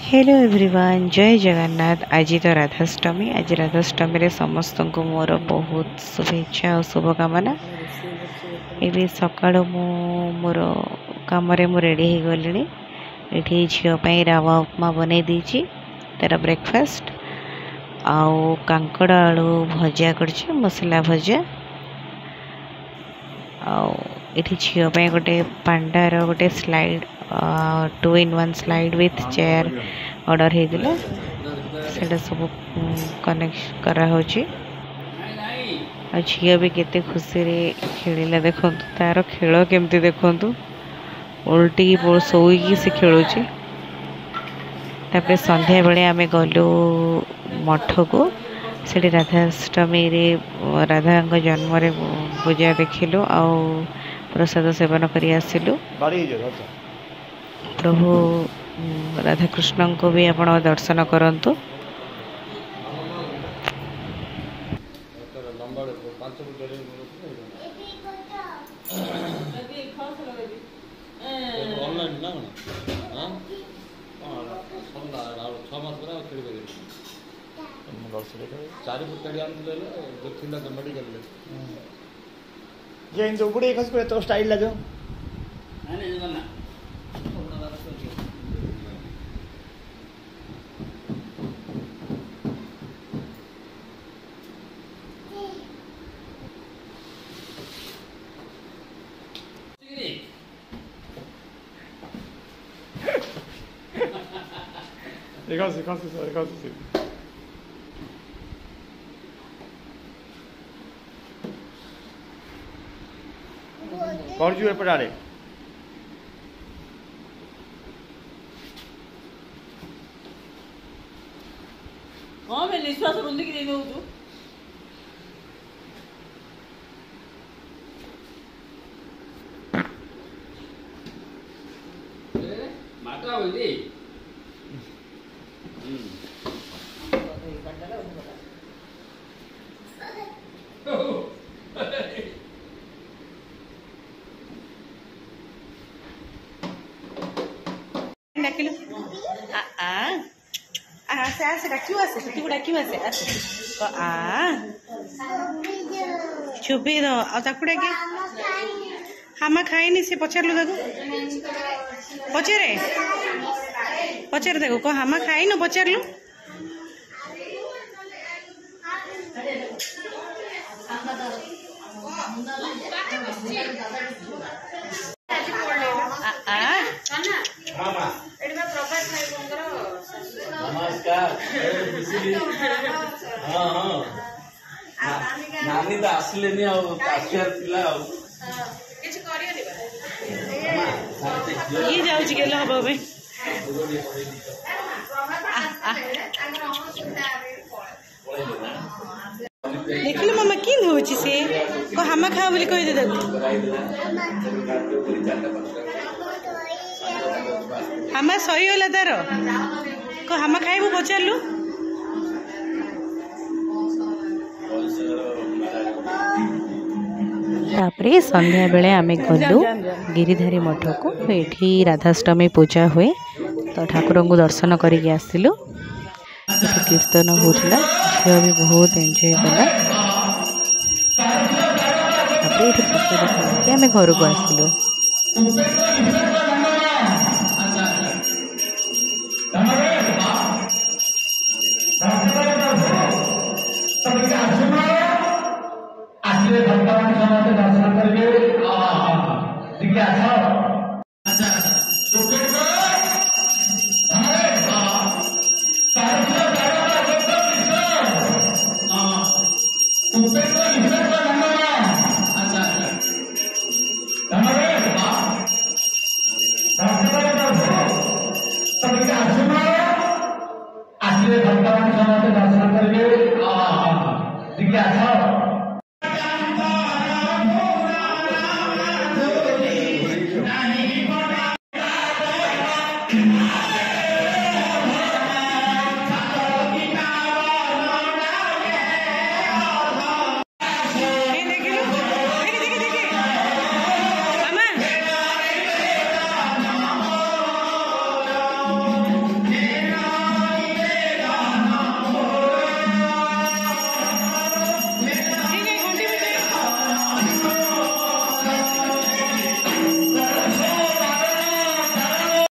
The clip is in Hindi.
हेलो एवरीवन, जय जगन्नाथ। आज तो राधाष्टमी। आज राधाष्टमी रे समस्त को मोर बहुत शुभेच्छा और शुभकामना। ये सका मोर कम रेडी हो गली। ये झीपाई रावा उपमा बनई देची तार ब्रेकफास्ट आउ कांकड़ आलू भजा कर मसला भजा आठी झीपाई गोटे पांडार गोटे slide 2-in-1 slide with chair order होता सब कनेक्ट करा झील भी केते खुशी रे खेलिला। देखु तार खेल केमती देखु उल्टी शोईकी से खेलुची। संध्या बेले आम गलु मठ को से राधाष्टमी रे राधा जन्म रे पूजा देखिलु आ प्रसाद सेवन करी आसिलु। प्रभु राधाकृष्ण को भी आप दर्शन करंतु। तो स्टाइल लगे कौन जो एपटे हाँ मैं निश्वास रुंदी की दे दो तू माता बोली चुपी दो आकुड़ा के हामा खाईनी से पचारू देखो पचारे पचार देखो कह हामा खाई न पचारू नानी तो आसले ये जाऊँ गेल हम देखिल मामा कि हूँ से हामा खाओ बोली कही दे हामा सहीगला तार हामा खाइबू पचारू तापरे संध्या बेले आम गलु गिरिधारी मठ को। ये राधाष्टमी पूजा हुए तो ठाकुर को दर्शन करके आसिलु। कीर्तन होता झील भी बहुत एंजॉय कला। आम घर को आसिलु।